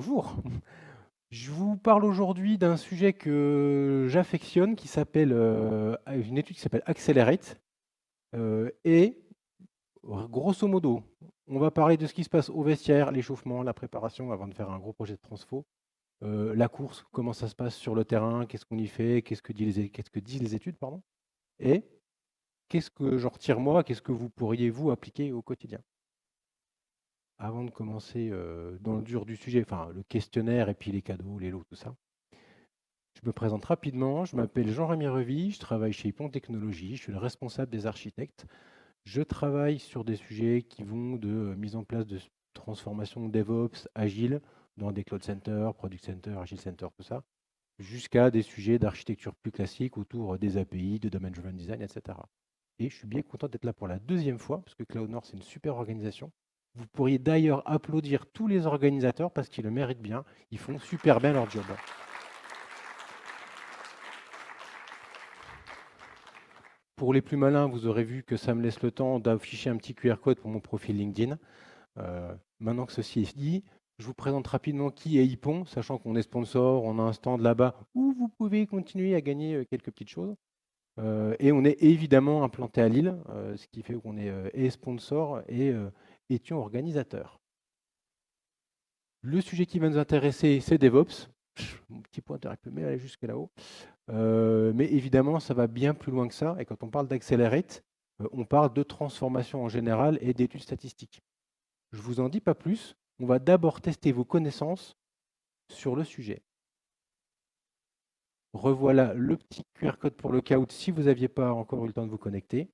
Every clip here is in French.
Bonjour, je vous parle aujourd'hui d'un sujet que j'affectionne, qui s'appelle une étude qui s'appelle Accelerate. Et grosso modo, on va parler de ce qui se passe au vestiaire, l'échauffement, la préparation avant de faire un gros projet de transfo, la course, comment ça se passe sur le terrain, qu'est-ce qu'on y fait, qu'est-ce que disent les études, pardon, et qu'est-ce que j'en retire moi, qu'est-ce que vous pourriez vous appliquer au quotidien. Avant de commencer dans le dur du sujet, enfin le questionnaire et puis les cadeaux, les lots, tout ça. Je me présente rapidement, je m'appelle Jean-Rémy Revy, je travaille chez Ypon Technologies, je suis le responsable des architectes. Je travaille sur des sujets qui vont de mise en place de transformation DevOps agile dans des cloud centers, product centers, agile centers, tout ça, jusqu'à des sujets d'architecture plus classiques autour des API, de domain driven design, etc. Et je suis bien content d'être là pour la deuxième fois, parce que Cloud North, c'est une super organisation. Vous pourriez d'ailleurs applaudir tous les organisateurs parce qu'ils le méritent bien, ils font super bien leur job. Pour les plus malins, vous aurez vu que ça me laisse le temps d'afficher un petit QR code pour mon profil LinkedIn. Maintenant que ceci est dit, je vous présente rapidement qui est Ypon, sachant qu'on est sponsor, on a un stand là-bas où vous pouvez continuer à gagner quelques petites choses. Et on est évidemment implanté à Lille, ce qui fait qu'on est et sponsor et étions organisateurs. Le sujet qui va nous intéresser, c'est DevOps. Mon petit pointeur peut même aller jusque là-haut. Mais évidemment, ça va bien plus loin que ça. Et quand on parle d'Accelerate, on parle de transformation en général et d'études statistiques. Je ne vous en dis pas plus. On va d'abord tester vos connaissances sur le sujet. Revoilà le petit QR code pour le cas où si vous n'aviez pas encore eu le temps de vous connecter.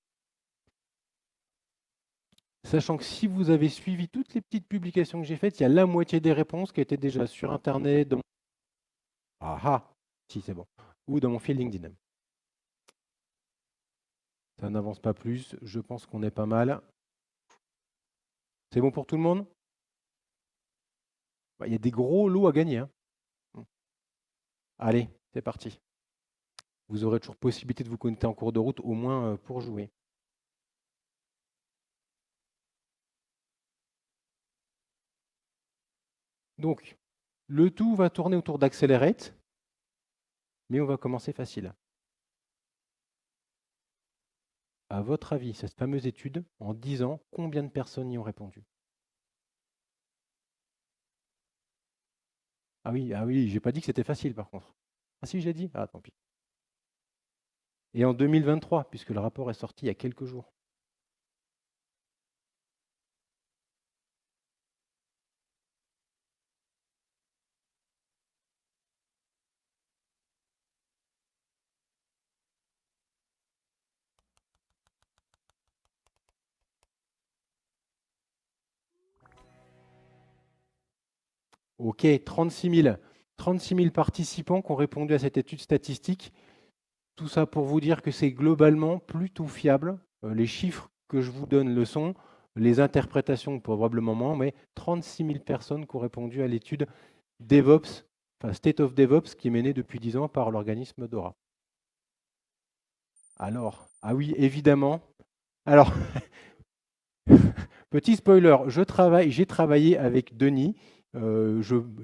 Sachant que si vous avez suivi toutes les petites publications que j'ai faites, il y a la moitié des réponses qui étaient déjà sur Internet. Ah ah, si c'est bon. Ou dans mon fil LinkedIn. Ça n'avance pas plus. Je pense qu'on est pas mal. C'est bon pour tout le monde? Il y a des gros lots à gagner. Hein. Allez, c'est parti. Vous aurez toujours possibilité de vous connecter en cours de route, au moins pour jouer. Donc, le tout va tourner autour d'Accelerate, mais on va commencer facile. À votre avis, cette fameuse étude, en 10 ans, combien de personnes y ont répondu? Ah oui, j'ai pas dit que c'était facile par contre. Ah si, j'ai dit? Ah, tant pis. Et en 2023, puisque le rapport est sorti il y a quelques jours. Ok, 36 000. 36 000 participants qui ont répondu à cette étude statistique. Tout ça pour vous dire que c'est globalement plutôt fiable. Les chiffres que je vous donne le sont, les interprétations probablement moins, mais 36 000 personnes qui ont répondu à l'étude DevOps, enfin State of DevOps, qui est menée depuis 10 ans par l'organisme DORA. Alors, ah oui, évidemment. Alors, petit spoiler, j'ai travaillé avec Denis.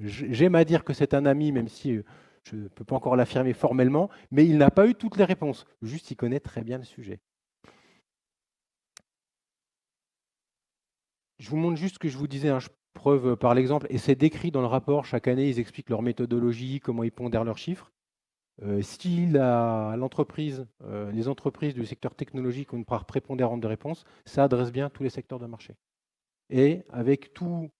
J'aime à dire que c'est un ami, même si je ne peux pas encore l'affirmer formellement, mais il n'a pas eu toutes les réponses. Juste, il connaît très bien le sujet. Je vous montre juste ce que je vous disais, hein, je preuve par l'exemple, et c'est décrit dans le rapport. Chaque année, ils expliquent leur méthodologie, comment ils pondèrent leurs chiffres. Si l'entreprise, les entreprises du secteur technologique ont une part prépondérante de réponses, ça adresse bien tous les secteurs de marché. Et avec tout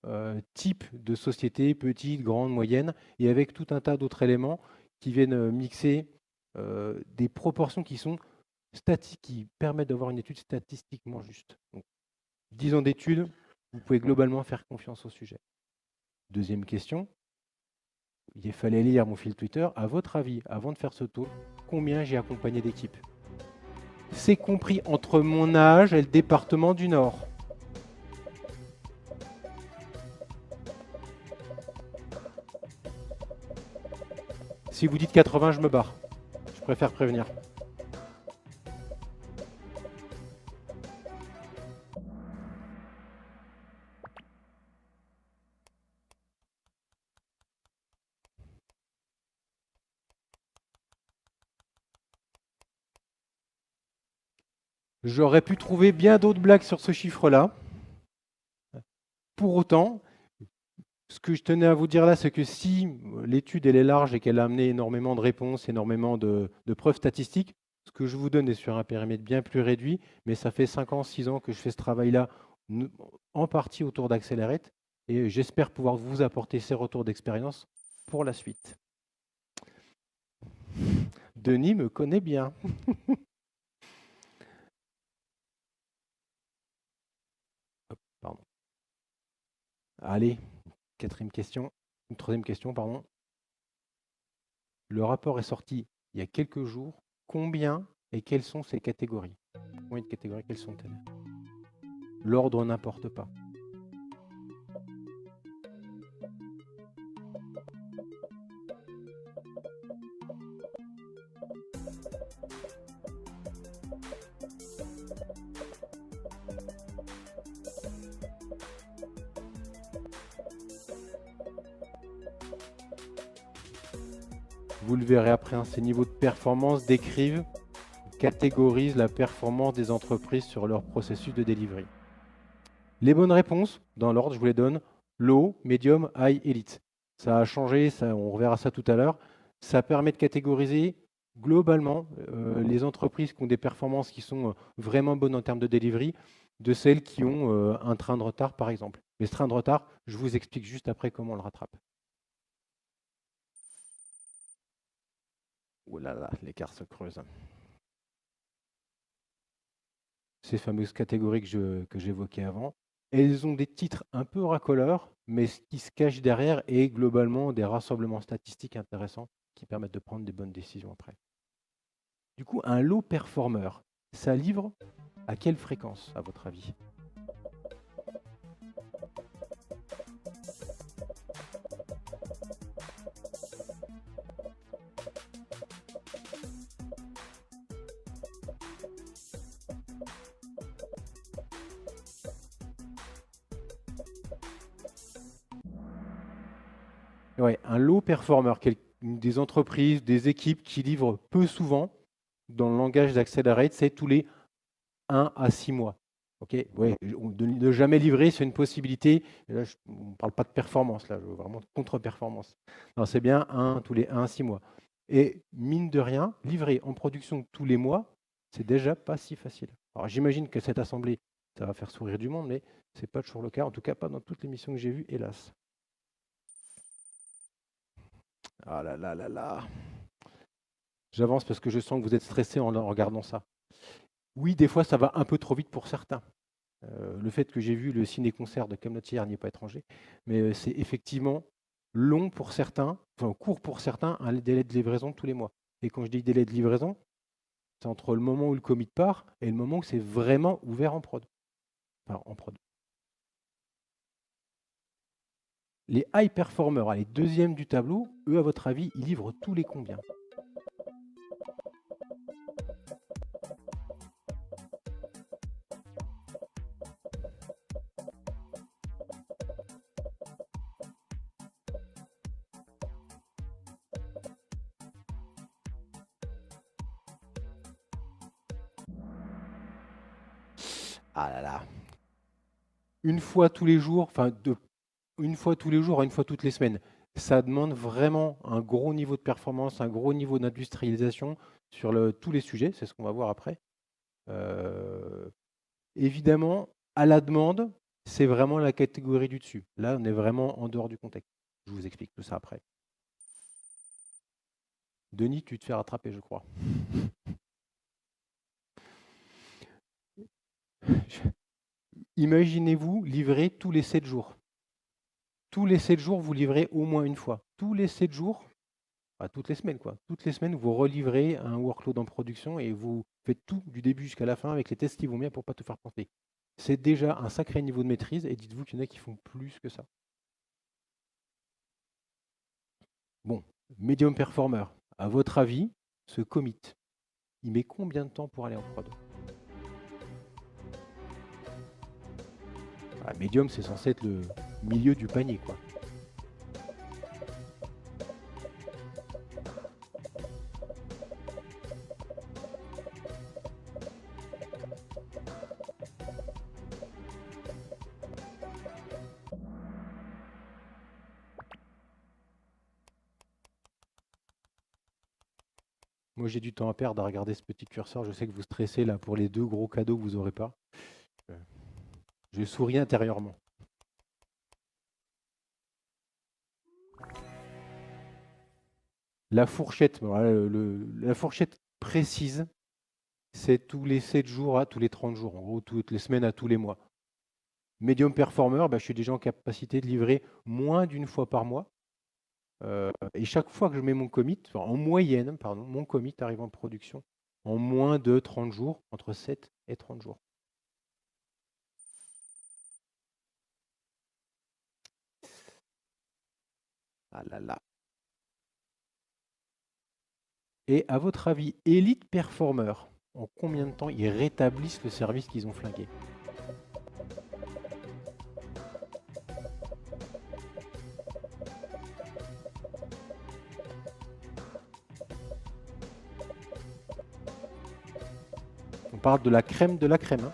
type de société, petite, grande, moyenne, et avec tout un tas d'autres éléments qui viennent mixer des proportions qui sont statiques, qui permettent d'avoir une étude statistiquement juste. Donc, 10 ans d'études, vous pouvez globalement faire confiance au sujet. Deuxième question, il fallait lire mon fil Twitter. À votre avis, avant de faire ce tour, combien j'ai accompagné d'équipes? C'est compris entre mon âge et le département du Nord. Si vous dites 80, je me barre. Je préfère prévenir. J'aurais pu trouver bien d'autres blagues sur ce chiffre-là. Pour autant, ce que je tenais à vous dire là, c'est que si l'étude elle est large et qu'elle a amené énormément de réponses, énormément de preuves statistiques, ce que je vous donne est sur un périmètre bien plus réduit, mais ça fait 5 ans, 6 ans que je fais ce travail-là, en partie autour d'Accelerate, et j'espère pouvoir vous apporter ces retours d'expérience pour la suite. Denis me connaît bien. Pardon. Allez, troisième question, pardon. Le rapport est sorti il y a quelques jours. Combien et quelles sont ces catégories? Combien de catégories, quelles sont-elles? L'ordre n'importe pas. Vous le verrez après, hein, ces niveaux de performance décrivent, catégorisent la performance des entreprises sur leur processus de delivery. Les bonnes réponses, dans l'ordre, je vous les donne: low, medium, high, elite. Ça a changé, on reverra ça tout à l'heure. Ça permet de catégoriser globalement les entreprises qui ont des performances qui sont vraiment bonnes en termes de delivery, de celles qui ont un train de retard, par exemple. Mais ce train de retard, je vous explique juste après comment on le rattrape. Oh là là, l'écart se creuse. Ces fameuses catégories que j'évoquais avant, elles ont des titres un peu racoleurs, mais ce qui se cache derrière est globalement des rassemblements statistiques intéressants qui permettent de prendre des bonnes décisions après. Du coup, un low performer, ça livre à quelle fréquence, à votre avis? Ouais, un low performer, des entreprises, des équipes qui livrent peu souvent, dans le langage d'Accelerate, c'est tous les 1 à 6 mois. Okay, ouais, de ne jamais livrer, c'est une possibilité. Là, on ne parle pas de performance, là, vraiment de contre-performance. C'est bien tous les 1 à 6 mois. Et mine de rien, livrer en production tous les mois, c'est déjà pas si facile. Alors j'imagine que cette assemblée, ça va faire sourire du monde, mais ce n'est pas toujours le cas, en tout cas pas dans toutes les missions que j'ai vues, hélas. Ah là là là là. J'avance parce que je sens que vous êtes stressé en regardant ça. Oui, des fois, ça va un peu trop vite pour certains. Le fait que j'ai vu le ciné-concert de Kaamelott hier n'y est pas étranger, mais c'est effectivement long pour certains, enfin court pour certains, un délai de livraison tous les mois. Et quand je dis délai de livraison, c'est entre le moment où le commit part et le moment où c'est vraiment ouvert en prod. Enfin, en prod. Les high performers, les deuxièmes du tableau, eux, à votre avis, ils livrent tous les combien? Ah là là. Une fois tous les jours, une fois tous les jours à une fois toutes les semaines. Ça demande vraiment un gros niveau de performance, un gros niveau d'industrialisation sur tous les sujets, c'est ce qu'on va voir après. Évidemment, à la demande, c'est vraiment la catégorie du dessus. Là, on est vraiment en dehors du contexte. Je vous explique tout ça après. Denis, tu te fais rattraper, je crois. Imaginez-vous livrer tous les 7 jours. Tous les 7 jours, vous livrez au moins une fois. Tous les 7 jours, toutes les semaines, quoi. Toutes les semaines, vous relivrez un workload en production et vous faites tout du début jusqu'à la fin avec les tests qui vont bien pour ne pas tout faire planter. C'est déjà un sacré niveau de maîtrise et dites-vous qu'il y en a qui font plus que ça. Bon, medium performer, à votre avis, ce commit, il met combien de temps pour aller en prod? Medium, c'est censé être le milieu du panier, quoi. Moi, j'ai du temps à perdre à regarder ce petit curseur. Je sais que vous stressez là pour les 2 gros cadeaux que vous n'aurez pas. Euh, Je souris intérieurement. La fourchette, voilà, la fourchette précise, c'est tous les 7 jours à tous les 30 jours, en gros, toutes les semaines à tous les mois. Medium performer, je suis déjà en capacité de livrer moins d'une fois par mois. Et chaque fois que je mets mon commit, en moyenne, pardon, mon commit arrive en production en moins de 30 jours, entre 7 et 30 jours. Ah là là. Et à votre avis, Elite Performer, en combien de temps ils rétablissent le service qu'ils ont flingué? On parle de la crème de la crème. Hein.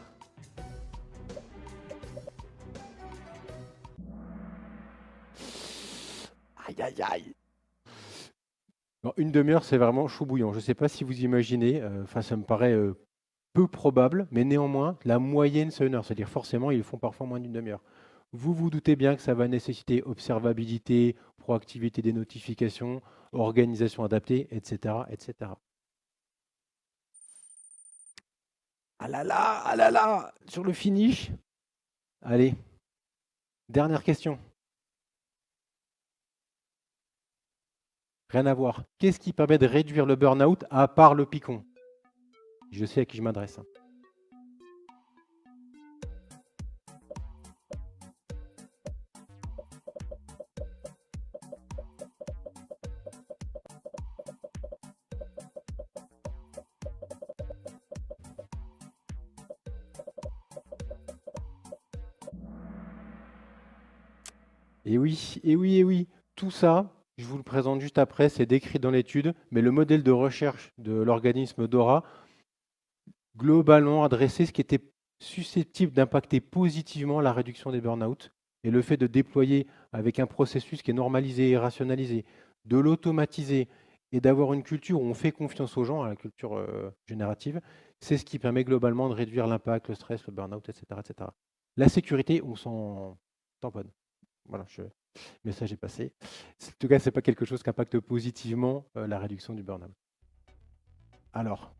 Aïe, aïe, aïe. Non, une demi-heure, c'est vraiment chaud bouillant. Je ne sais pas si vous imaginez, ça me paraît peu probable, mais néanmoins, la moyenne, c'est 1 heure. C'est-à-dire forcément, ils font parfois moins d'une demi-heure. Vous vous doutez bien que ça va nécessiter observabilité, proactivité des notifications, organisation adaptée, etc., etc. Ah là là, sur le finish. Allez, dernière question. Rien à voir. Qu'est-ce qui permet de réduire le burn-out à part le picon? Je sais à qui je m'adresse. Hein. Et oui, et oui, et oui. Tout ça, je vous le présente juste après, c'est décrit dans l'étude, mais le modèle de recherche de l'organisme DORA, globalement adressait ce qui était susceptible d'impacter positivement la réduction des burn-out et le fait de déployer avec un processus qui est normalisé et rationalisé, de l'automatiser et d'avoir une culture où on fait confiance aux gens, à la culture générative, c'est ce qui permet globalement de réduire l'impact, le stress, le burn-out, etc., etc. La sécurité, on s'en tamponne. Voilà, le message est passé. En tout cas, ce n'est pas quelque chose qui impacte positivement la réduction du burn-out. Alors,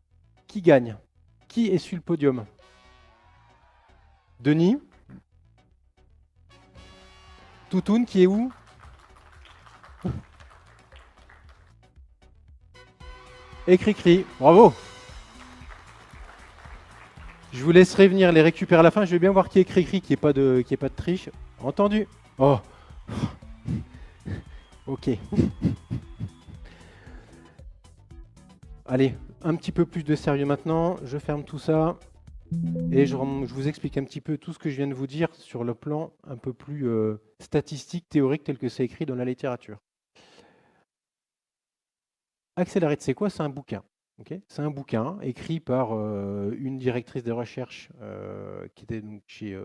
qui gagne? Qui est sur le podium? Denis? Toutoun, qui est où? Et Cricri. Bravo! Je vous laisserai venir les récupérer à la fin. Je vais bien voir qui est Cricri, qui n'est pas de triche. Entendu? Oh, ok. Allez, un petit peu plus de sérieux maintenant. Je ferme tout ça. Et je vous explique un petit peu tout ce que je viens de vous dire sur le plan un peu plus statistique, théorique, tel que c'est écrit dans la littérature. Accelerate, c'est quoi? C'est un bouquin. Okay, c'est un bouquin écrit par une directrice de recherche qui était donc chez,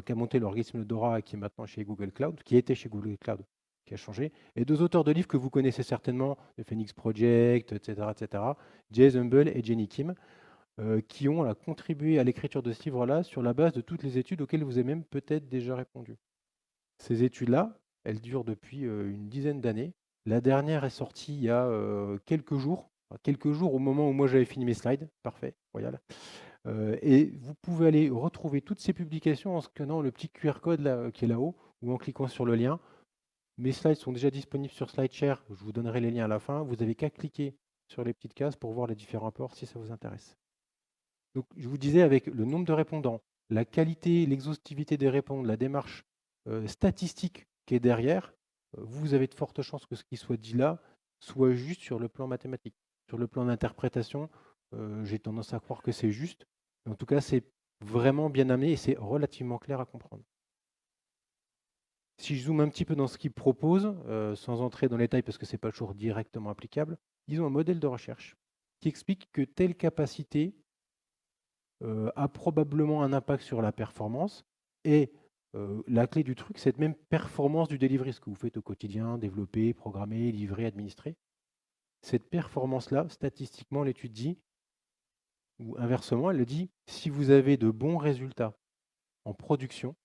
qui a monté l'organisme Dora, qui est maintenant chez Google Cloud, qui était chez Google Cloud, qui a changé, et 2 auteurs de livres que vous connaissez certainement, le Phoenix Project, etc., Jay Humble et Jenny Kim, qui ont contribué à l'écriture de ce livre-là sur la base de toutes les études auxquelles vous avez même peut-être déjà répondu. Ces études-là, elles durent depuis une dizaine d'années. La dernière est sortie il y a quelques jours au moment où moi j'avais fini mes slides. Parfait, royal. Et vous pouvez aller retrouver toutes ces publications en scannant le petit QR code là, qui est là-haut ou en cliquant sur le lien. Mes slides sont déjà disponibles sur SlideShare. Je vous donnerai les liens à la fin. Vous n'avez qu'à cliquer sur les petites cases pour voir les différents rapports si ça vous intéresse. Donc, je vous disais, avec le nombre de répondants, la qualité, l'exhaustivité des réponses, la démarche statistique qui est derrière, vous avez de fortes chances que ce qui soit dit là soit juste sur le plan mathématique. Sur le plan d'interprétation, j'ai tendance à croire que c'est juste. En tout cas, c'est vraiment bien amené et c'est relativement clair à comprendre. Si je zoome un petit peu dans ce qu'ils proposent, sans entrer dans les détails parce que ce n'est pas toujours directement applicable, ils ont un modèle de recherche qui explique que telle capacité a probablement un impact sur la performance. Et la clé du truc, c'est même performance du delivery, ce que vous faites au quotidien, développer, programmer, livrer, administrer. Cette performance-là, statistiquement, l'étude dit, ou inversement, elle le dit, si vous avez de bons résultats en production,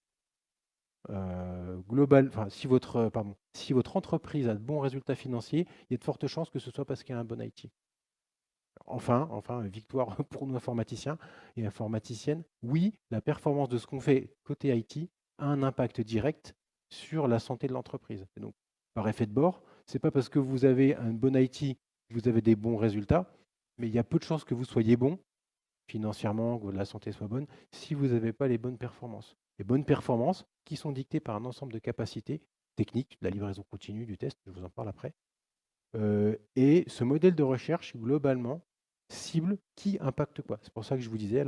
enfin, si votre entreprise a de bons résultats financiers, il y a de fortes chances que ce soit parce qu'il y a un bon IT. Enfin, victoire pour nous informaticiens et informaticiennes. Oui, la performance de ce qu'on fait côté IT a un impact direct sur la santé de l'entreprise. Et donc, par effet de bord, c'est pas parce que vous avez un bon IT que vous avez des bons résultats, mais il y a peu de chances que vous soyez bon financièrement, que la santé soit bonne, si vous n'avez pas les bonnes performances. Les bonnes performances qui sont dictées par un ensemble de capacités techniques, de la livraison continue, du test, je vous en parle après. Et ce modèle de recherche, globalement, cible qui impacte quoi. C'est pour ça que je vous disais,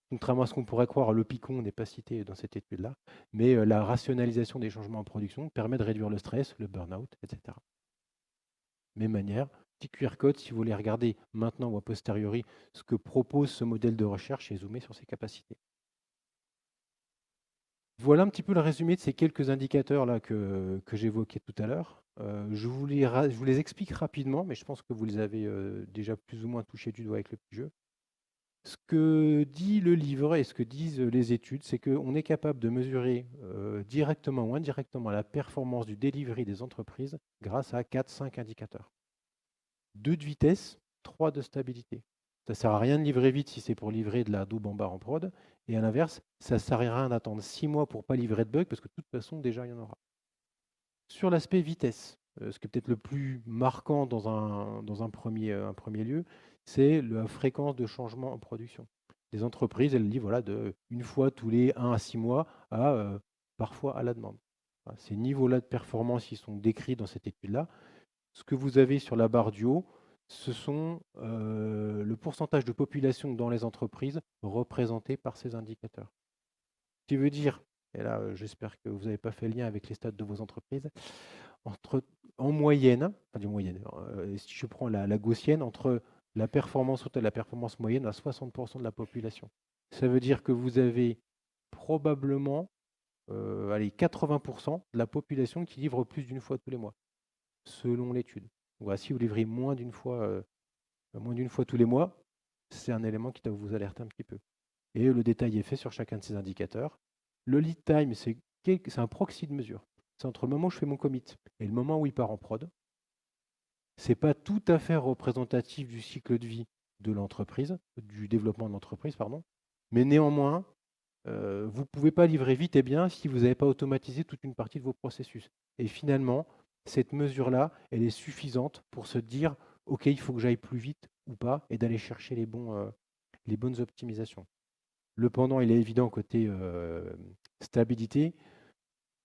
contrairement à ce qu'on pourrait croire, le Picon n'est pas cité dans cette étude-là, mais la rationalisation des changements en production permet de réduire le stress, le burn-out, etc. Même manière, petit QR code, si vous voulez regarder maintenant ou a posteriori ce que propose ce modèle de recherche et zoomer sur ses capacités. Voilà un petit peu le résumé de ces quelques indicateurs là que j'évoquais tout à l'heure. Je vous les explique rapidement, mais je pense que vous les avez déjà plus ou moins touchés du doigt avec le petit jeu. Ce que dit le livre et ce que disent les études, c'est qu'on est capable de mesurer directement ou indirectement la performance du delivery des entreprises grâce à 4-5 indicateurs. 2 de vitesse, 3 de stabilité. Ça ne sert à rien de livrer vite si c'est pour livrer de la daube en barre en prod. Et à l'inverse, ça ne sert à rien d'attendre 6 mois pour ne pas livrer de bug parce que de toute façon, déjà, il y en aura. Sur l'aspect vitesse, ce qui est peut-être le plus marquant dans un premier lieu, c'est la fréquence de changement en production. Les entreprises, elles livrent voilà, de une fois tous les 1 à 6 mois à parfois à la demande. Voilà, ces niveaux-là de performance, ils sont décrits dans cette étude-là. Ce que vous avez sur la barre du haut, ce sont le pourcentage de population dans les entreprises représenté par ces indicateurs. Ce qui veut dire, et là j'espère que vous n'avez pas fait le lien avec les stats de vos entreprises, en moyenne, si je prends la gaussienne, entre la performance haute et la performance moyenne, à 60% de la population. Ça veut dire que vous avez probablement 80% de la population qui livre plus d'une fois tous les mois, selon l'étude. Voilà, si vous livrez moins d'une fois tous les mois, c'est un élément qui doit vous alerter un petit peu. Et le détail est fait sur chacun de ces indicateurs. Le lead time, c'est un proxy de mesure. C'est entre le moment où je fais mon commit et le moment où il part en prod. Ce n'est pas tout à fait représentatif du cycle de vie de l'entreprise, du développement de l'entreprise, pardon. Mais néanmoins, vous ne pouvez pas livrer vite et bien si vous n'avez pas automatisé toute une partie de vos processus. Et finalement, cette mesure-là, elle est suffisante pour se dire, OK, il faut que j'aille plus vite ou pas, et d'aller chercher les bonnes optimisations. Le pendant, il est évident côté stabilité.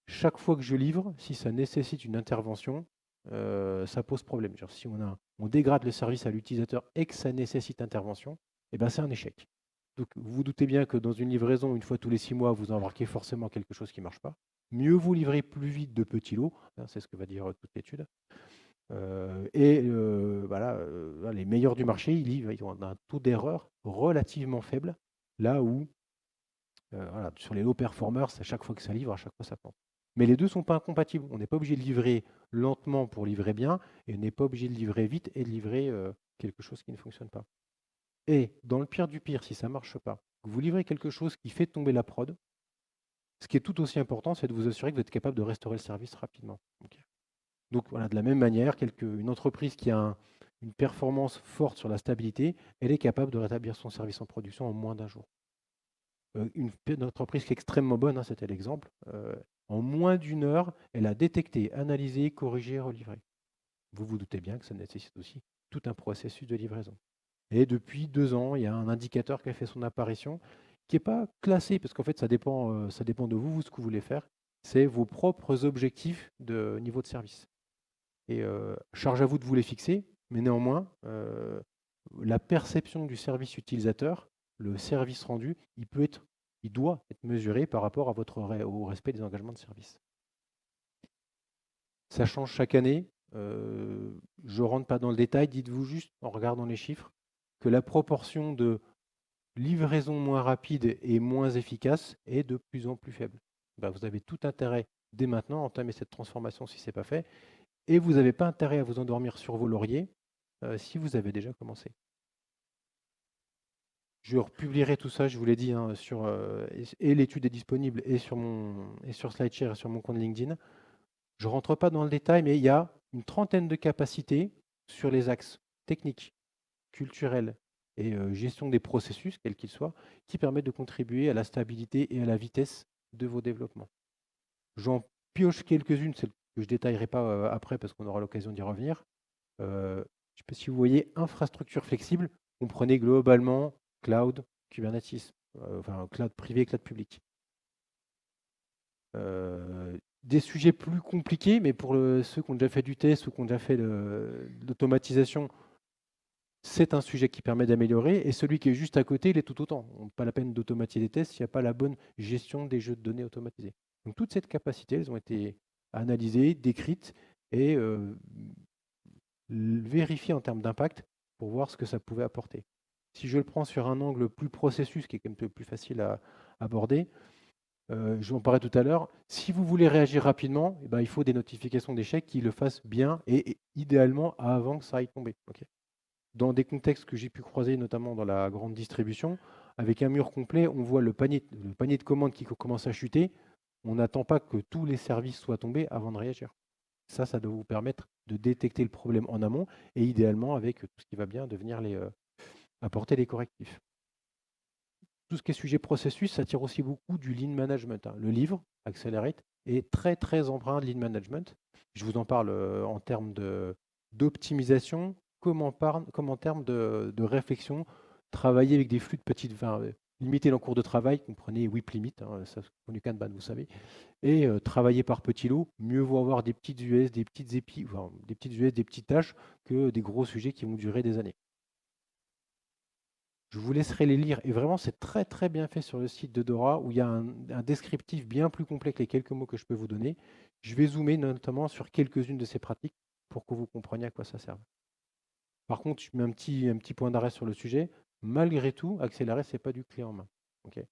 Chaque fois que je livre, si ça nécessite une intervention, ça pose problème. Genre, si on dégrade le service à l'utilisateur et que ça nécessite intervention, eh ben, c'est un échec. Donc, vous vous doutez bien que dans une livraison, une fois tous les 6 mois, vous embarquez forcément quelque chose qui ne marche pas. Mieux vous livrez plus vite de petits lots, hein, c'est ce que va dire toute l'étude. Voilà, les meilleurs du marché, ils ont un taux d'erreur relativement faible, là où voilà, sur les low performers, à chaque fois que ça livre, à chaque fois ça plante. Mais les deux ne sont pas incompatibles. On n'est pas obligé de livrer lentement pour livrer bien, et on n'est pas obligé de livrer vite et de livrer quelque chose qui ne fonctionne pas. Et dans le pire du pire, si ça ne marche pas, vous livrez quelque chose qui fait tomber la prod, ce qui est tout aussi important, c'est de vous assurer que vous êtes capable de restaurer le service rapidement. Donc voilà, de la même manière, une entreprise qui a une performance forte sur la stabilité, elle est capable de rétablir son service en production en moins d'un jour. Une entreprise qui est extrêmement bonne, hein, c'était l'exemple, en moins d'une heure, elle a détecté, analysé, corrigé, relivré. Vous vous doutez bien que ça nécessite aussi tout un processus de livraison. Et depuis 2 ans, il y a un indicateur qui a fait son apparition, qui n'est pas classé, parce qu'en fait, ça dépend de vous, ce que vous voulez faire. C'est vos propres objectifs de niveau de service. Et charge à vous de vous les fixer, mais néanmoins, la perception du service utilisateur, le service rendu, il doit être mesuré par rapport au respect des engagements de service. Ça change chaque année. Je ne rentre pas dans le détail. Dites-vous juste, en regardant les chiffres, que la proportion de livraison moins rapide et moins efficace est de plus en plus faible. Vous avez tout intérêt dès maintenant à entamer cette transformation si ce n'est pas fait. Et vous n'avez pas intérêt à vous endormir sur vos lauriers si vous avez déjà commencé. Je republierai tout ça, je vous l'ai dit, hein, et l'étude est disponible et sur SlideShare et sur mon compte LinkedIn. Je ne rentre pas dans le détail, mais il y a une trentaine de capacités sur les axes techniques, culturels et gestion des processus, quels qu'ils soient, qui permettent de contribuer à la stabilité et à la vitesse de vos développements. J'en pioche quelques-unes, celles que je ne détaillerai pas après parce qu'on aura l'occasion d'y revenir. Je ne sais pas si vous voyez, infrastructure flexible, comprenez globalement cloud, Kubernetes, enfin cloud privé, cloud public. Des sujets plus compliqués, mais pour ceux qui ont déjà fait du test ou qui ont déjà fait de l'automatisation, c'est un sujet qui permet d'améliorer. Et celui qui est juste à côté, il est tout autant. Pas la peine d'automatiser des tests s'il n'y a pas la bonne gestion des jeux de données automatisés. Donc toutes ces capacités, elles ont été analysées, décrites et vérifiées en termes d'impact pour voir ce que ça pouvait apporter. Si je le prends sur un angle plus processus, qui est quand même plus facile à aborder, je vous en parlais tout à l'heure, si vous voulez réagir rapidement, eh ben, il faut des notifications d'échec qui le fassent bien et idéalement avant que ça aille tomber. Okay, dans des contextes que j'ai pu croiser, notamment dans la grande distribution, avec un mur complet, on voit le panier de commandes qui commence à chuter. On n'attend pas que tous les services soient tombés avant de réagir. Ça doit vous permettre de détecter le problème en amont et idéalement, avec tout ce qui va bien, de venir apporter les correctifs. Tout ce qui est sujet processus, ça tire aussi beaucoup du lean management, hein. Le livre, Accelerate, est très très empreint de lean management. Je vous en parle en termes d'optimisation, comme en termes de réflexion, travailler avec des flux de petites, limiter l'encours de travail, comprenez WIP limit, hein, ça du Kanban, vous savez, et travailler par petits lots. Mieux vaut avoir des petites US, des petites épis, enfin, des petites US, des petites tâches que des gros sujets qui vont durer des années. Je vous laisserai les lire. Et vraiment, c'est très très bien fait sur le site de Dora, où il y a un descriptif bien plus complet que les quelques mots que je peux vous donner. Je vais zoomer notamment sur quelques-unes de ces pratiques pour que vous compreniez à quoi ça sert. Par contre, je mets un petit point d'arrêt sur le sujet. Malgré tout, accélérer, ce n'est pas du clé en main. Okay,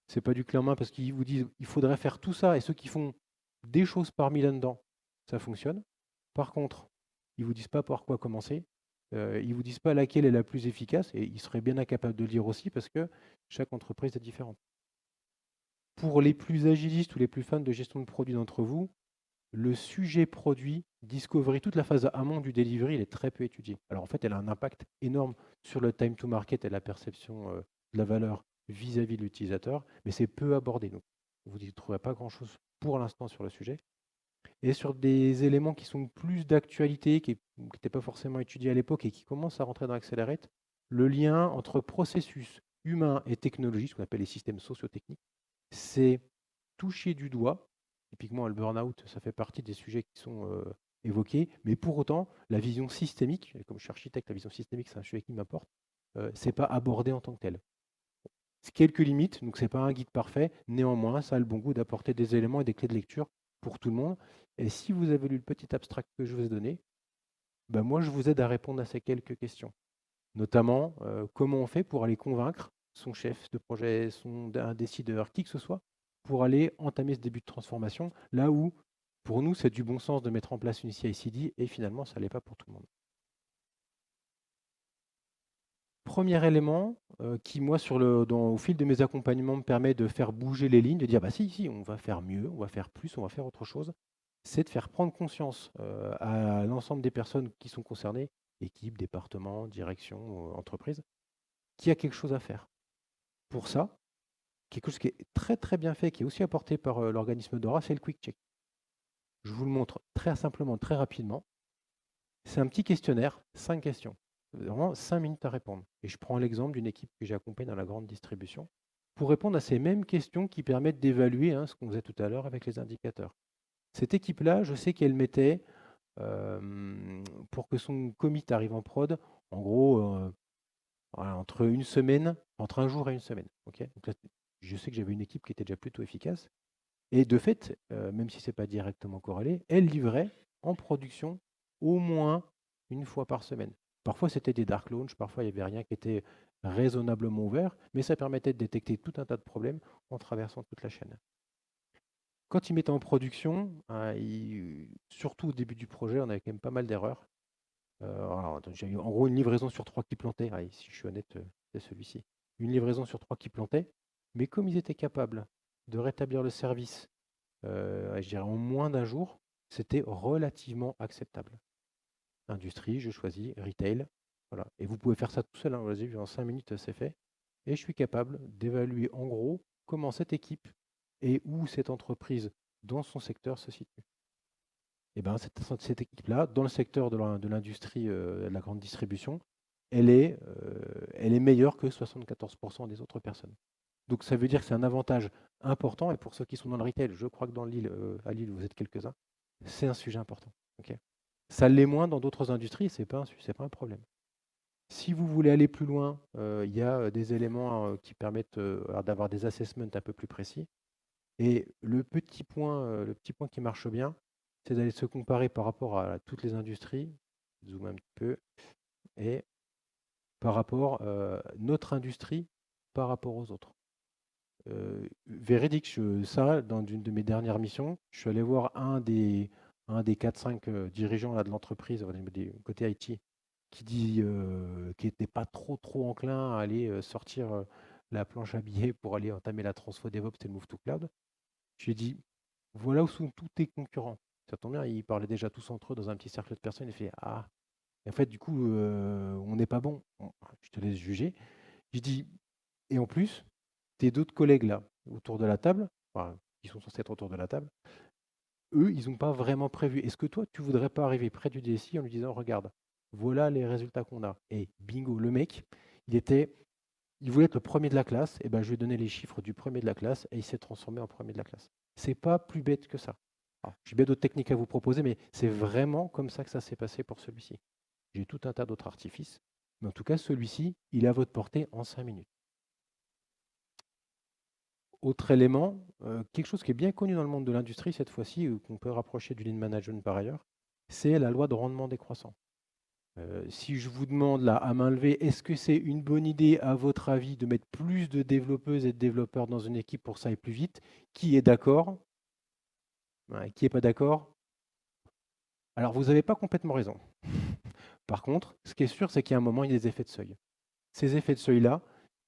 ce n'est pas du clé en main parce qu'ils vous disent qu'il faudrait faire tout ça. Et ceux qui font des choses parmi là-dedans, ça fonctionne. Par contre, ils ne vous disent pas par quoi commencer. Ils ne vous disent pas laquelle est la plus efficace, et ils seraient bien incapables de le dire aussi parce que chaque entreprise est différente. Pour les plus agilistes ou les plus fans de gestion de produits d'entre vous, le sujet produit, discovery, toute la phase amont du delivery, il est très peu étudié. Alors en fait, elle a un impact énorme sur le time to market et la perception de la valeur vis-à-vis de l'utilisateur, mais c'est peu abordé. Donc, vous n'y trouverez pas grand-chose pour l'instant sur le sujet. Et sur des éléments qui sont plus d'actualité, qui n'étaient pas forcément étudiés à l'époque et qui commencent à rentrer dans Accelerate, le lien entre processus humain et technologie, ce qu'on appelle les systèmes sociotechniques, c'est touché du doigt. Typiquement, le burn-out, ça fait partie des sujets qui sont évoqués, mais pour autant, la vision systémique, et comme je suis architecte, la vision systémique, c'est un sujet qui m'apporte, ce n'est pas abordé en tant que tel. Quelques limites, donc ce n'est pas un guide parfait, néanmoins, ça a le bon goût d'apporter des éléments et des clés de lecture pour tout le monde. Et si vous avez lu le petit abstract que je vous ai donné, ben moi je vous aide à répondre à ces quelques questions. Notamment, comment on fait pour aller convaincre son chef de projet, un décideur, qui que ce soit, pour aller entamer ce début de transformation, là où, pour nous, c'est du bon sens de mettre en place une CI/CD, et finalement, ça ne l'est pas pour tout le monde. Premier élément qui, moi, au fil de mes accompagnements, me permet de faire bouger les lignes, de dire, bah si, on va faire mieux, on va faire plus, on va faire autre chose, c'est de faire prendre conscience à l'ensemble des personnes qui sont concernées, équipe, département, direction, entreprise, qu'il y a quelque chose à faire. Pour ça, quelque chose qui est très très bien fait, qui est aussi apporté par l'organisme Dora, c'est le Quick Check. Je vous le montre très simplement, très rapidement. C'est un petit questionnaire, 5 questions. Vraiment 5 minutes à répondre. Et je prends l'exemple d'une équipe que j'ai accompagnée dans la grande distribution pour répondre à ces mêmes questions qui permettent d'évaluer ce qu'on faisait tout à l'heure avec les indicateurs. Cette équipe-là, je sais qu'elle mettait, pour que son commit arrive en prod, en gros, entre un jour et une semaine. Okay, donc là, je sais que j'avais une équipe qui était déjà plutôt efficace. Et de fait, même si ce n'est pas directement corrélé, elle livrait en production au moins une fois par semaine. Parfois, c'était des dark launch, parfois, il n'y avait rien qui était raisonnablement ouvert, mais ça permettait de détecter tout un tas de problèmes en traversant toute la chaîne. Quand ils mettaient en production, surtout au début du projet, on avait quand même pas mal d'erreurs. Alors, j'ai eu en gros une livraison sur 3 qui plantait. Allez, si je suis honnête, c'est celui-ci. Une livraison sur 3 qui plantait, mais comme ils étaient capables de rétablir le service, je dirais en moins d'un jour, c'était relativement acceptable. Industrie, je choisis, retail, voilà. Et vous pouvez faire ça tout seul, hein, vas-y, en 5 minutes, c'est fait. Et je suis capable d'évaluer en gros comment cette équipe et où cette entreprise dans son secteur se situe. Et ben cette équipe-là, dans le secteur de l'industrie de la grande distribution, elle est meilleure que 74% des autres personnes. Donc ça veut dire que c'est un avantage important. Et pour ceux qui sont dans le retail, je crois que à Lille, vous êtes quelques-uns, c'est un sujet important. Ok. Ça l'est moins dans d'autres industries, c'est pas un problème. Si vous voulez aller plus loin, il y a des éléments qui permettent d'avoir des assessments un peu plus précis. Et le petit point qui marche bien, c'est d'aller se comparer par rapport à toutes les industries, zoom un petit peu, et par rapport notre industrie par rapport aux autres. Véridique, ça, dans une de mes dernières missions, je suis allé voir un des 4-5 dirigeants là, de l'entreprise, côté IT, qui n'était pas trop enclin à aller sortir la planche à billets pour aller entamer la transfo DevOps et le move to cloud. Je lui ai dit, voilà où sont tous tes concurrents. Ça tombe bien, ils parlaient déjà tous entre eux dans un petit cercle de personnes. Il fait, ah, et en fait, du coup, on n'est pas bon. Bon, je te laisse juger. Je dis, et en plus, tes d'autres collègues là, autour de la table, enfin, qui sont censés être autour de la table, eux, ils n'ont pas vraiment prévu. Est-ce que toi, tu voudrais pas arriver près du DSI en lui disant, regarde, voilà les résultats qu'on a. Et bingo, le mec, il voulait être le premier de la classe, et ben je lui ai donné les chiffres du premier de la classe et il s'est transformé en premier de la classe. C'est pas plus bête que ça. Alors, j'ai bien d'autres techniques à vous proposer, mais c'est vraiment comme ça que ça s'est passé pour celui-ci. J'ai tout un tas d'autres artifices, mais en tout cas, celui-ci, il est à votre portée en 5 minutes. Autre élément, quelque chose qui est bien connu dans le monde de l'industrie cette fois-ci, qu'on peut rapprocher du lean management par ailleurs, c'est la loi de rendement décroissant. Si je vous demande là à main levée, est-ce que c'est une bonne idée à votre avis de mettre plus de développeuses et de développeurs dans une équipe pour que ça aille plus vite? Qui est d'accord? Ouais, qui n'est pas d'accord? Alors vous n'avez pas complètement raison. Par contre, ce qui est sûr, c'est qu'il y a un moment, il y a des effets de seuil. Ces effets de seuil-là,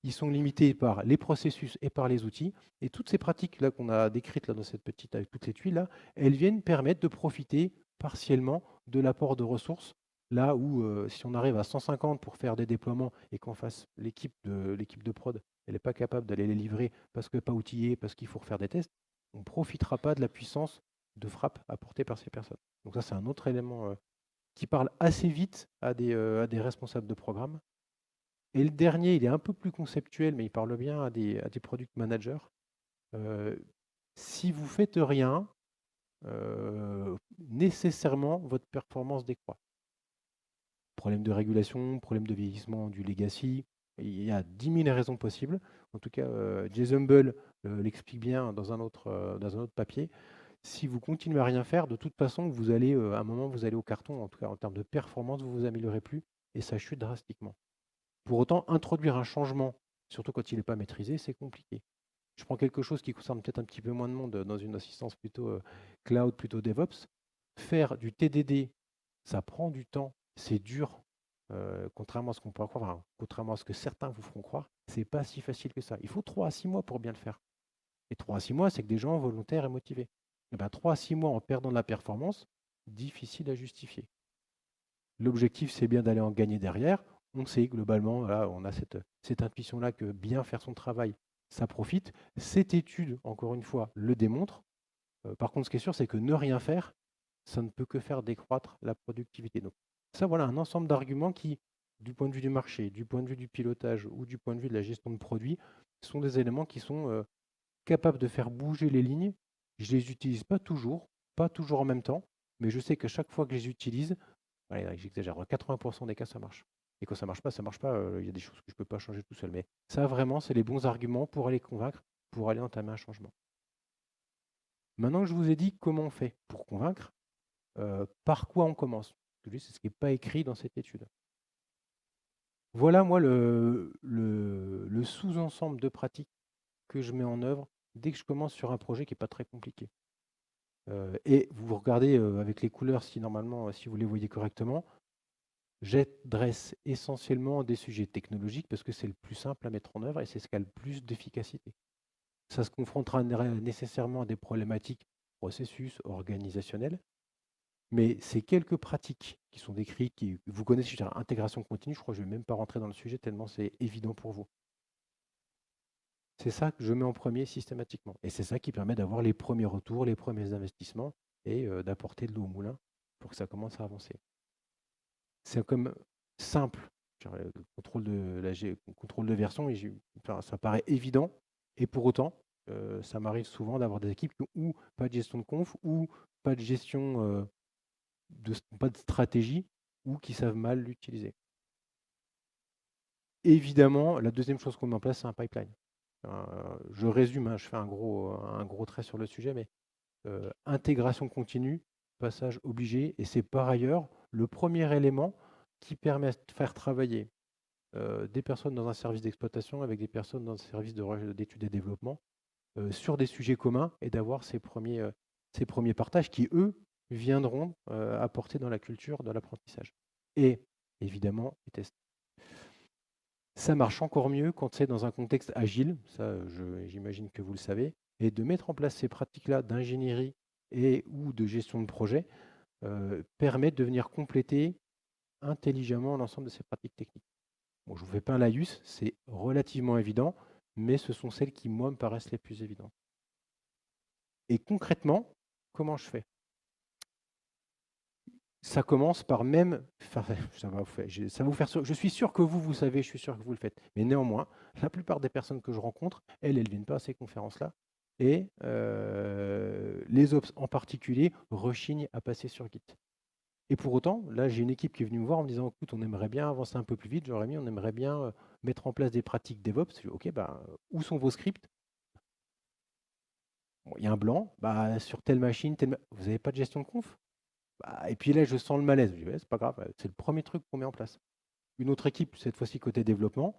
ils sont limités par les processus et par les outils. Et toutes ces pratiques-là qu'on a décrites là, dans cette petite, avec toutes les tuiles-là, elles viennent permettre de profiter partiellement de l'apport de ressources. Là où, si on arrive à 150 pour faire des déploiements et qu'en face, l'équipe de prod, elle n'est pas capable d'aller les livrer parce que pas outillée, parce qu'il faut refaire des tests, on ne profitera pas de la puissance de frappe apportée par ces personnes. Donc ça, c'est un autre élément qui parle assez vite à des responsables de programme. Et le dernier, il est un peu plus conceptuel, mais il parle bien à des product managers. Euh, si vous faites rien, nécessairement, votre performance décroît. Problème de régulation, problème de vieillissement du legacy, il y a 10 000 raisons possibles. En tout cas, Jason Bull l'explique bien dans un autre papier. Si vous continuez à rien faire, de toute façon, vous allez, à un moment, vous allez au carton. En tout cas, en termes de performance, vous vous améliorez plus et ça chute drastiquement. Pour autant, introduire un changement, surtout quand il n'est pas maîtrisé, c'est compliqué. Je prends quelque chose qui concerne peut-être un petit peu moins de monde dans une assistance plutôt cloud, plutôt DevOps. Faire du TDD, ça prend du temps, c'est dur, contrairement à ce qu'on pourrait croire, enfin, contrairement à ce que certains vous feront croire, c'est pas si facile que ça. Il faut 3 à 6 mois pour bien le faire. Et 3 à 6 mois, c'est que des gens volontaires et motivés. Et ben, 3 à 6 mois en perdant de la performance, difficile à justifier. L'objectif, c'est bien d'aller en gagner derrière. On sait globalement, voilà, on a cette intuition-là que bien faire son travail, ça profite. Cette étude, encore une fois, le démontre. Par contre, ce qui est sûr, c'est que ne rien faire, ça ne peut que faire décroître la productivité. Donc, ça, voilà un ensemble d'arguments qui, du point de vue du marché, du point de vue du pilotage ou du point de vue de la gestion de produits, sont des éléments qui sont capables de faire bouger les lignes. Je ne les utilise pas toujours en même temps, mais je sais que chaque fois que je les utilise, allez, j'exagère, dans 80% des cas, ça marche. Et quand ça marche pas, ça marche pas. Il y a des choses que je ne peux pas changer tout seul. Mais ça, vraiment, c'est les bons arguments pour aller convaincre, pour aller entamer un changement. Maintenant que je vous ai dit comment on fait pour convaincre, par quoi on commence? C'est ce qui n'est pas écrit dans cette étude. Voilà, moi, le sous-ensemble de pratiques que je mets en œuvre dès que je commence sur un projet qui n'est pas très compliqué. Et vous regardez avec les couleurs si normalement, si vous les voyez correctement, j'adresse essentiellement des sujets technologiques parce que c'est le plus simple à mettre en œuvre et c'est ce qui a le plus d'efficacité. Ça se confrontera nécessairement à des problématiques processus organisationnels, mais ces quelques pratiques qui sont décrites, qui vous connaissez, je veux dire, intégration continue, je crois que je ne vais même pas rentrer dans le sujet tellement c'est évident pour vous. C'est ça que je mets en premier systématiquement. Et c'est ça qui permet d'avoir les premiers retours, les premiers investissements et d'apporter de l'eau au moulin pour que ça commence à avancer. C'est comme simple, le contrôle de version, ça paraît évident, et pour autant, ça m'arrive souvent d'avoir des équipes qui ont ou pas de gestion de conf, ou pas de gestion, pas de stratégie, ou qui savent mal l'utiliser. Évidemment, la deuxième chose qu'on met en place, c'est un pipeline. Je résume, hein, je fais un gros trait sur le sujet, mais intégration continue, passage obligé, et c'est par ailleurs le premier élément qui permet de faire travailler des personnes dans un service d'exploitation avec des personnes dans un service d'études et développement sur des sujets communs et d'avoir ces premiers partages qui, eux, viendront apporter dans la culture de l'apprentissage. Et évidemment, les tests. Ça marche encore mieux quand c'est dans un contexte agile, ça j'imagine que vous le savez, et de mettre en place ces pratiques-là d'ingénierie et ou de gestion de projet permet de venir compléter intelligemment l'ensemble de ces pratiques techniques. Bon, je ne vous fais pas un laïus, c'est relativement évident, mais ce sont celles qui, moi, me paraissent les plus évidentes. Et concrètement, comment je fais? Ça commence par même, ça va vous faire, je suis sûr que vous savez, je suis sûr que vous le faites. Mais néanmoins, la plupart des personnes que je rencontre, elles ne viennent pas à ces conférences-là. Et les Ops en particulier rechignent à passer sur Git. Et pour autant, là, j'ai une équipe qui est venue me voir en me disant, écoute, on aimerait bien avancer un peu plus vite, Jérémy, on aimerait bien mettre en place des pratiques DevOps. Je dis, ok, où sont vos scripts? Bon, il y a un blanc, sur telle machine, vous n'avez pas de gestion de conf? Et puis là, je sens le malaise. Je dis, ouais, c'est pas grave, c'est le premier truc qu'on met en place. Une autre équipe, cette fois-ci côté développement,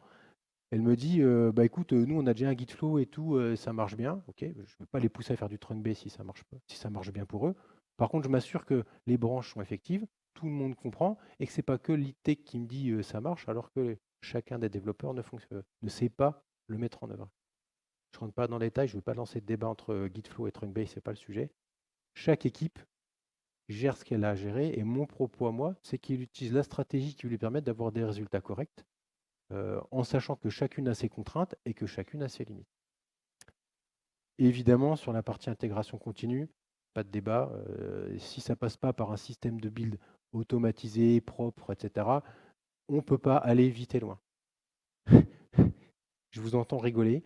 elle me dit, écoute, nous, on a déjà un Gitflow et tout, ça marche bien. Ok, je ne vais pas les pousser à faire du trunk base si ça marche pas, si ça marche bien pour eux. Par contre, je m'assure que les branches sont effectives, tout le monde comprend, et que c'est pas que l'IT qui me dit ça marche, alors que chacun des développeurs ne sait pas le mettre en œuvre. Je ne rentre pas dans les détails, je ne veux pas lancer de débat entre Gitflow et trunk base, c'est pas le sujet. Chaque équipe gère ce qu'elle a à gérer. Et mon propos à moi, c'est qu'il utilise la stratégie qui lui permet d'avoir des résultats corrects, en sachant que chacune a ses contraintes et que chacune a ses limites. Et évidemment, sur la partie intégration continue, pas de débat. Si ça ne passe pas par un système de build automatisé, propre, etc., on ne peut pas aller vite et loin. Je vous entends rigoler.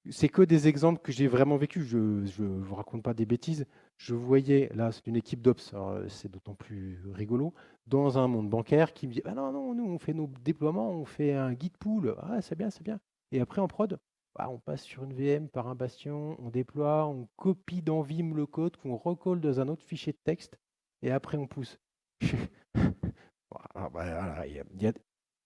C'est que des exemples que j'ai vraiment vécu. Je ne vous raconte pas des bêtises. Je voyais, là, c'est une équipe d'Ops, c'est d'autant plus rigolo, dans un monde bancaire qui me dit, non, non, nous, on fait nos déploiements, on fait un git pool. Ah, c'est bien, c'est bien. Et après, en prod, on passe sur une VM par un bastion, on déploie, on copie dans Vim le code qu'on recolle dans un autre fichier de texte, et après, on pousse. Voilà,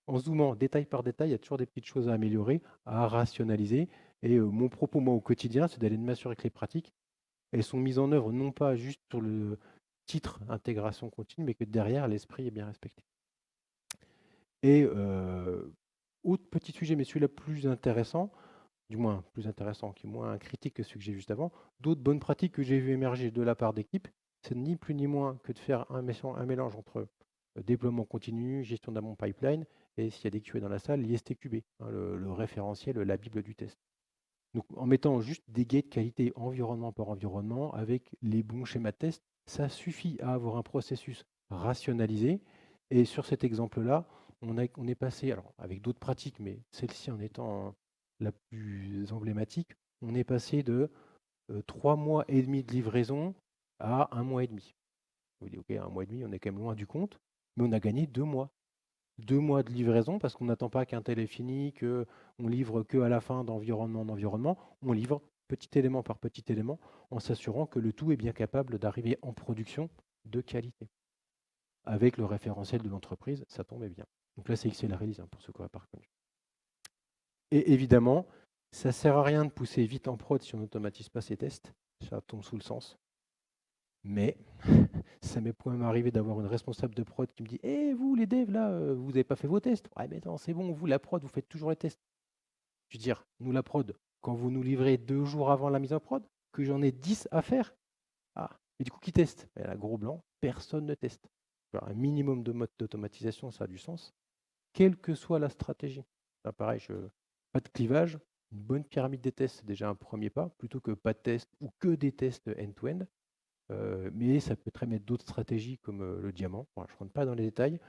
en zoomant détail par détail, il y a toujours des petites choses à améliorer, à rationaliser. Et mon propos, moi, au quotidien, c'est d'aller m'assurer que les pratiques, elles sont mises en œuvre non pas juste sur le titre intégration continue, mais que derrière, l'esprit est bien respecté. Et autre petit sujet, mais celui-là plus intéressant, du moins plus intéressant, qui est moins critique que celui que j'ai juste avant, d'autres bonnes pratiques que j'ai vu émerger de la part d'équipes, c'est ni plus ni moins que de faire un mélange entre déploiement continu, gestion d'un bon pipeline, et s'il y a des QA dans la salle, l'ISTQB, hein, le référentiel, la Bible du test. Donc en mettant juste des gates qualité environnement par environnement avec les bons schémas de test, ça suffit à avoir un processus rationalisé. Et sur cet exemple-là, on est passé, alors avec d'autres pratiques, mais celle-ci en étant la plus emblématique, on est passé de 3 mois et demi de livraison à 1 mois et demi. Vous dites, OK, 1 mois et demi, on est quand même loin du compte, mais on a gagné 2 mois. 2 mois de livraison parce qu'on n'attend pas qu'un tel est fini, qu'on livre qu'à la fin d'environnement en environnement. On livre petit élément par petit élément en s'assurant que le tout est bien capable d'arriver en production de qualité. Avec le référentiel de l'entreprise, ça tombait bien. Donc là, c'est XL Release pour ceux qui n'auraient pas reconnu. Et évidemment, ça ne sert à rien de pousser vite en prod si on n'automatise pas ces tests. Ça tombe sous le sens. Mais ça m'est quand même arrivé d'avoir une responsable de prod qui me dit: «Eh vous les devs là, vous avez pas fait vos tests?» «Ouais mais non, c'est bon, vous la prod, vous faites toujours les tests». Je veux dire, nous la prod, quand vous nous livrez 2 jours avant la mise en prod, que j'en ai 10 à faire? Ah, et du coup qui teste? Et là, gros blanc, personne ne teste. Alors, un minimum de mode d'automatisation, ça a du sens, quelle que soit la stratégie. Là, pareil, pas de clivage, une bonne pyramide des tests, c'est déjà un premier pas, plutôt que pas de tests ou que des tests end-to-end. Mais ça peut très bien être d'autres stratégies comme le diamant. Bon, je ne rentre pas dans les détails.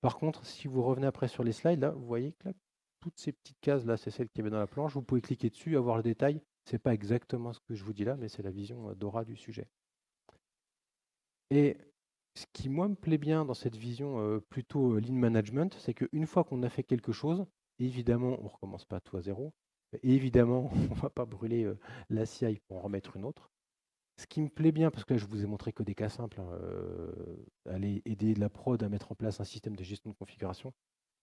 Par contre, si vous revenez après sur les slides, là, vous voyez que là, toutes ces petites cases, là, c'est celles qu'il y avait dans la planche. Vous pouvez cliquer dessus, avoir le détail. Ce n'est pas exactement ce que je vous dis là, mais c'est la vision d'aura du sujet. Et ce qui, moi, me plaît bien dans cette vision plutôt lean management, c'est qu'une fois qu'on a fait quelque chose, évidemment, on ne recommence pas tout à zéro. Et évidemment, on ne va pas brûler la CI pour en remettre une autre. Ce qui me plaît bien, parce que là, je vous ai montré que des cas simples, hein, aller aider la prod à mettre en place un système de gestion de configuration,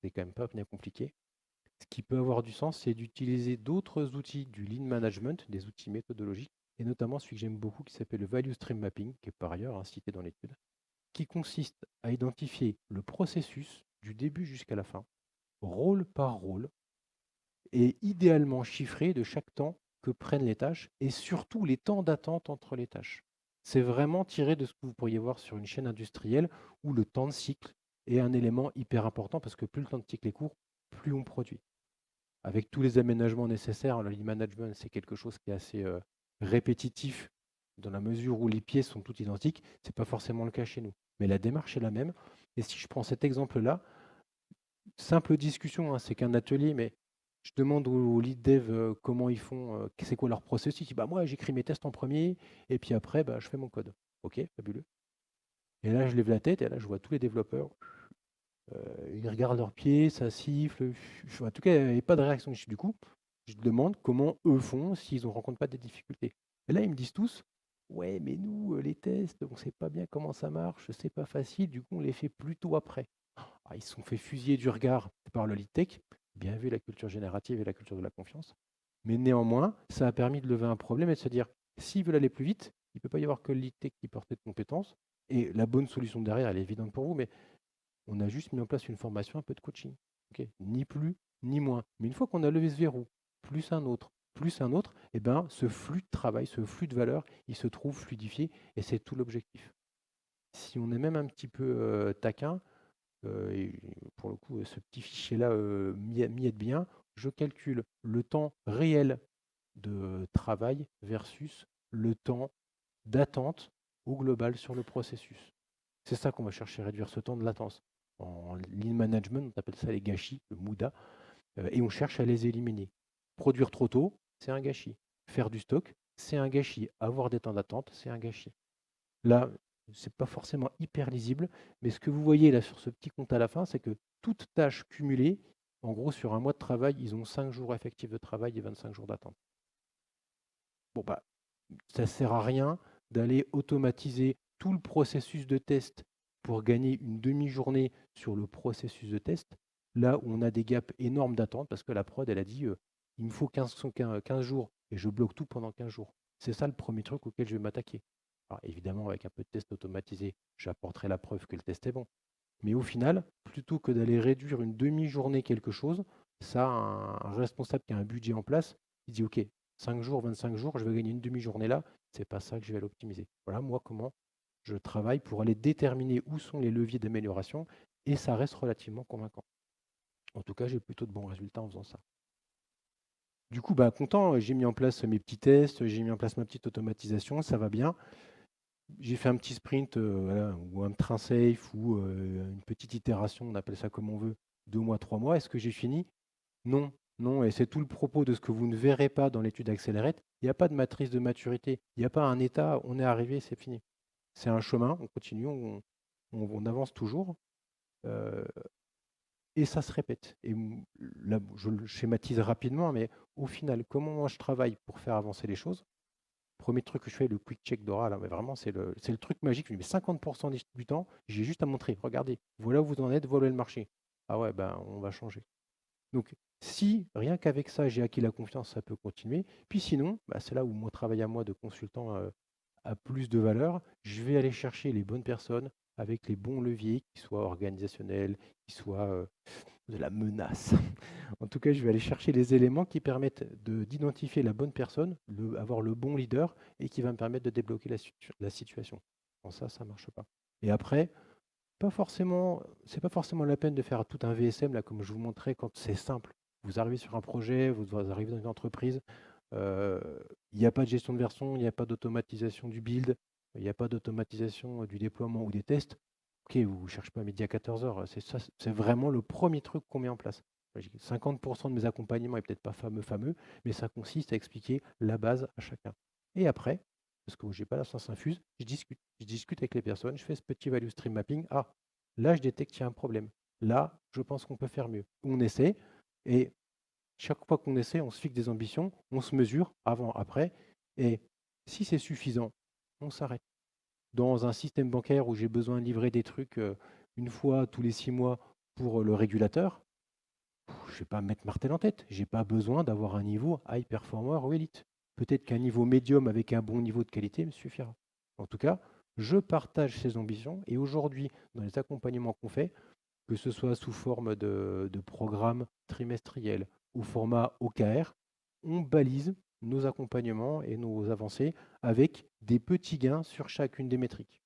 c'est quand même pas bien compliqué. Ce qui peut avoir du sens, c'est d'utiliser d'autres outils du lean management, des outils méthodologiques, et notamment celui que j'aime beaucoup qui s'appelle le Value Stream Mapping, qui est par ailleurs cité dans l'étude, qui consiste à identifier le processus du début jusqu'à la fin, rôle par rôle, et idéalement chiffré de chaque temps que prennent les tâches et surtout les temps d'attente entre les tâches. C'est vraiment tiré de ce que vous pourriez voir sur une chaîne industrielle où le temps de cycle est un élément hyper important parce que plus le temps de cycle est court, plus on produit. Avec tous les aménagements nécessaires, le lean management, c'est quelque chose qui est assez répétitif dans la mesure où les pièces sont toutes identiques. Ce n'est pas forcément le cas chez nous. Mais la démarche est la même. Et si je prends cet exemple-là, simple discussion, hein, c'est qu'un atelier, mais je demande aux lead dev comment ils font, c'est quoi leur processus. Ils disent, bah, moi, j'écris mes tests en premier, et puis après, bah, je fais mon code. Ok, fabuleux. Et là, je lève la tête, et là, je vois tous les développeurs. Ils regardent leurs pieds, ça siffle. En tout cas, il n'y a pas de réaction. Du coup, je demande comment eux font s'ils ne rencontrent pas des difficultés. Et là, ils me disent tous, ouais, mais nous, les tests, on ne sait pas bien comment ça marche, c'est pas facile, du coup, on les fait plutôt après. Ah, ils se sont fait fusiller du regard par le lead tech, bien vu la culture générative et la culture de la confiance. Mais néanmoins, ça a permis de lever un problème et de se dire, s'ils veulent aller plus vite, il ne peut pas y avoir que le lead tech qui portait de compétences. Et la bonne solution derrière, elle est évidente pour vous, mais on a juste mis en place une formation, un peu de coaching. Okay, ni plus, ni moins. Mais une fois qu'on a levé ce verrou, plus un autre, eh ben, ce flux de travail, ce flux de valeur, il se trouve fluidifié et c'est tout l'objectif. Si on est même un petit peu taquin, et pour le coup, ce petit fichier-là m'y aide bien, je calcule le temps réel de travail versus le temps d'attente au global sur le processus. C'est ça qu'on va chercher à réduire, ce temps de latence. En lean management, on appelle ça les gâchis, le MUDA, et on cherche à les éliminer. Produire trop tôt, c'est un gâchis. Faire du stock, c'est un gâchis. Avoir des temps d'attente, c'est un gâchis. Là, c'est pas forcément hyper lisible, mais ce que vous voyez là sur ce petit compte à la fin, c'est que toute tâche cumulée, en gros, sur un mois de travail, ils ont 5 jours effectifs de travail et 25 jours d'attente. Bon, bah, ça ne sert à rien d'aller automatiser tout le processus de test pour gagner une demi-journée sur le processus de test, là où on a des gaps énormes d'attente, parce que la prod, elle a dit, il me faut 15 jours, et je bloque tout pendant 15 jours. C'est ça le premier truc auquel je vais m'attaquer. Alors évidemment, avec un peu de test automatisé, j'apporterai la preuve que le test est bon. Mais au final, plutôt que d'aller réduire une demi-journée quelque chose, ça, un responsable qui a un budget en place, il dit, OK, 5 jours, 25 jours, je vais gagner une demi-journée là, c'est pas ça que je vais l'optimiser. Voilà, moi, comment je travaille pour aller déterminer où sont les leviers d'amélioration, et ça reste relativement convaincant. En tout cas, j'ai plutôt de bons résultats en faisant ça. Du coup, bah, content, j'ai mis en place mes petits tests, j'ai mis en place ma petite automatisation, ça va bien. J'ai fait un petit sprint, voilà, ou un train safe, ou une petite itération, on appelle ça comme on veut, 2 mois, 3 mois. Est-ce que j'ai fini? Non, non, et c'est tout le propos de ce que vous ne verrez pas dans l'étude Accelerate. Il n'y a pas de matrice de maturité, il n'y a pas un état, on est arrivé, c'est fini. C'est un chemin, on continue, on avance toujours, euh, et ça se répète. Et là, je le schématise rapidement, mais au final, comment moi je travaille pour faire avancer les choses? Premier truc que je fais, le quick check d'Aura, là, mais vraiment, c'est le truc magique. Je mets 50% du temps, j'ai juste à montrer, regardez, voilà où vous en êtes, voilà le marché. Ah ouais, ben, on va changer. Donc, si rien qu'avec ça, j'ai acquis la confiance, ça peut continuer. Puis sinon, bah, c'est là où mon travail à moi de consultant a plus de valeur, je vais aller chercher les bonnes personnes avec les bons leviers, qui soient organisationnels, qui soient de la menace. En tout cas, je vais aller chercher les éléments qui permettent d'identifier la bonne personne, avoir le bon leader et qui va me permettre de débloquer la situation. Sans ça, ça ne marche pas. Et après, c'est pas forcément la peine de faire tout un VSM, là, comme je vous montrais, quand c'est simple. Vous arrivez sur un projet, vous arrivez dans une entreprise, il n'y a pas de gestion de version, il n'y a pas d'automatisation du build, il n'y a pas d'automatisation du déploiement ou des tests. Ok, vous ne cherchez pas à midi à 14 heures. C'est vraiment le premier truc qu'on met en place. 50% de mes accompagnements n'est peut-être pas fameux, mais ça consiste à expliquer la base à chacun. Et après, parce que je n'ai pas la science infuse, je discute avec les personnes, je fais ce petit value stream mapping. Ah, là, je détecte qu'il y a un problème. Là, je pense qu'on peut faire mieux. On essaie, et chaque fois qu'on essaie, on se fixe des ambitions, on se mesure avant, après, et si c'est suffisant, on s'arrête. Dans un système bancaire où j'ai besoin de livrer des trucs une fois tous les 6 mois pour le régulateur, je ne vais pas mettre martel en tête. Je n'ai pas besoin d'avoir un niveau high performer ou élite. Peut-être qu'un niveau médium avec un bon niveau de qualité me suffira. En tout cas, je partage ces ambitions et aujourd'hui, dans les accompagnements qu'on fait, que ce soit sous forme de programmes trimestriels ou format OKR, on balise nos accompagnements et nos avancées avec des petits gains sur chacune des métriques.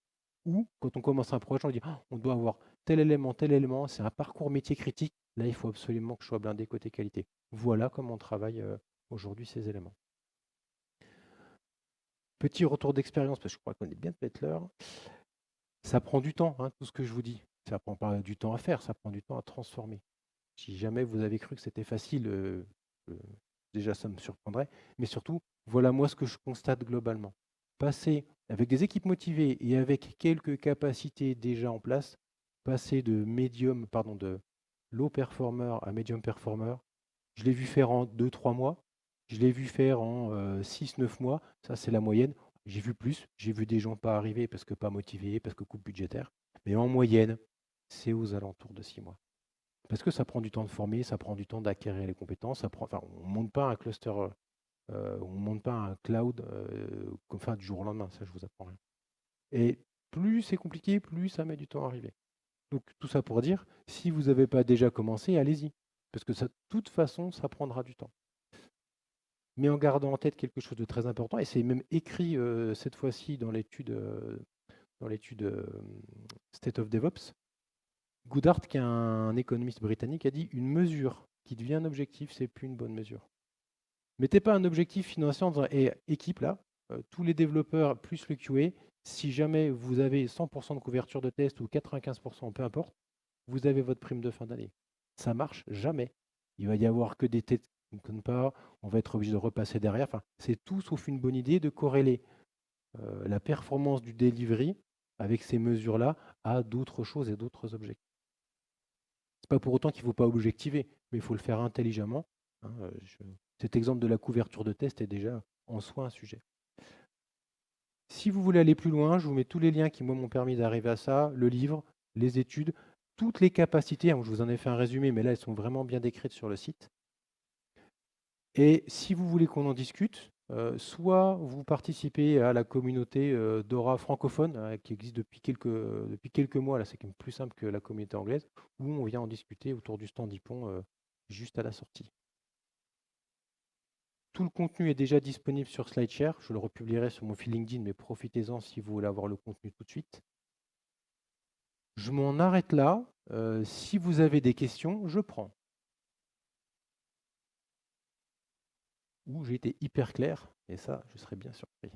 Ou quand on commence un projet, on dit on doit avoir tel élément, c'est un parcours métier critique. Là, il faut absolument que je sois blindé côté qualité. Voilà comment on travaille aujourd'hui ces éléments. Petit retour d'expérience, parce que je crois qu'on est bien peut-être l'heure. Ça prend du temps, tout ce que je vous dis. Ça prend pas du temps à faire, ça prend du temps à transformer. Si jamais vous avez cru que c'était facile, déjà ça me surprendrait. Mais surtout, voilà moi ce que je constate globalement. Passer avec des équipes motivées et avec quelques capacités déjà en place, passer de low performer à medium performer, je l'ai vu faire en 2-3 mois, je l'ai vu faire en 6-9 mois, ça c'est la moyenne. J'ai vu plus, j'ai vu des gens pas arriver parce que pas motivés, parce que coupe budgétaire. Mais en moyenne, c'est aux alentours de 6 mois. Parce que ça prend du temps de former, ça prend du temps d'acquérir les compétences. On ne monte pas un cluster, on ne monte pas un cloud du jour au lendemain. Ça, je vous apprends rien. Et plus c'est compliqué, plus ça met du temps à arriver. Donc tout ça pour dire, si vous n'avez pas déjà commencé, allez-y. Parce que de toute façon, ça prendra du temps. Mais en gardant en tête quelque chose de très important, et c'est même écrit cette fois-ci dans l'étude State of DevOps, Goodhart, qui est un économiste britannique, a dit une mesure qui devient un objectif, c'est plus une bonne mesure. Mettez pas un objectif financier et équipe là, tous les développeurs plus le QA, si jamais vous avez 100% de couverture de test ou 95%, peu importe, vous avez votre prime de fin d'année. Ça marche jamais. Il va y avoir que des tests qui ne comptent pas, on va être obligé de repasser derrière. Enfin, c'est tout sauf une bonne idée de corréler la performance du delivery avec ces mesures-là à d'autres choses et d'autres objectifs. C'est pas pour autant qu'il ne faut pas objectiver, mais il faut le faire intelligemment. Cet exemple de la couverture de test est déjà en soi un sujet. Si vous voulez aller plus loin, je vous mets tous les liens qui m'ont permis d'arriver à ça, le livre, les études, toutes les capacités. Je vous en ai fait un résumé, mais là, elles sont vraiment bien décrites sur le site. Et si vous voulez qu'on en discute, soit vous participez à la communauté Dora francophone, qui existe depuis quelques mois, là c'est quand même plus simple que la communauté anglaise, où on vient en discuter autour du stand Ipon juste à la sortie. Tout le contenu est déjà disponible sur SlideShare. Je le republierai sur mon fil LinkedIn, mais profitez-en si vous voulez avoir le contenu tout de suite. Je m'en arrête là. Si vous avez des questions, je prends. Ou j'ai été hyper clair, et ça, je serais bien surpris.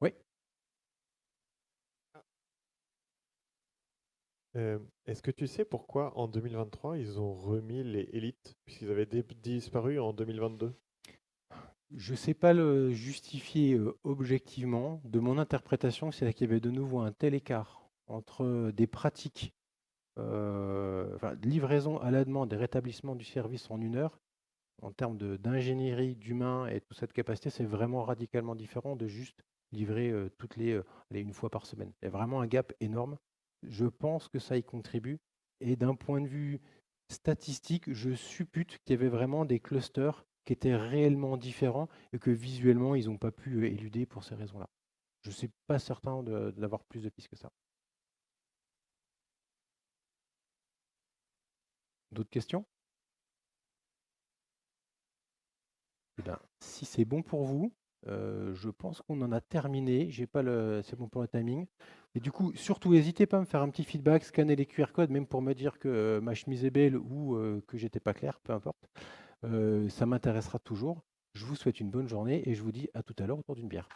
Oui. Est-ce que tu sais pourquoi en 2023 ils ont remis les élites puisqu'ils avaient disparu en 2022? Je ne sais pas le justifier objectivement. De mon interprétation, c'est qu'il y avait de nouveau un tel écart entre des pratiques, de livraison à la demande et rétablissement du service en 1 heure, en termes d'ingénierie, d'humain et toute cette capacité, c'est vraiment radicalement différent de juste livrés toutes les, allez, une fois par semaine. Il y a vraiment un gap énorme. Je pense que ça y contribue. Et d'un point de vue statistique, je suppute qu'il y avait vraiment des clusters qui étaient réellement différents et que visuellement, ils n'ont pas pu éluder pour ces raisons-là. Je ne suis pas certain d'avoir plus de pistes que ça. D'autres questions? Eh ben, si c'est bon pour vous, je pense qu'on en a terminé. J'ai pas le, c'est bon pour le timing. Et du coup, surtout, n'hésitez pas à me faire un petit feedback, scanner les QR codes, même pour me dire que ma chemise est belle ou que j'étais pas clair, peu importe. Ça m'intéressera toujours. Je vous souhaite une bonne journée et je vous dis à tout à l'heure autour d'une bière.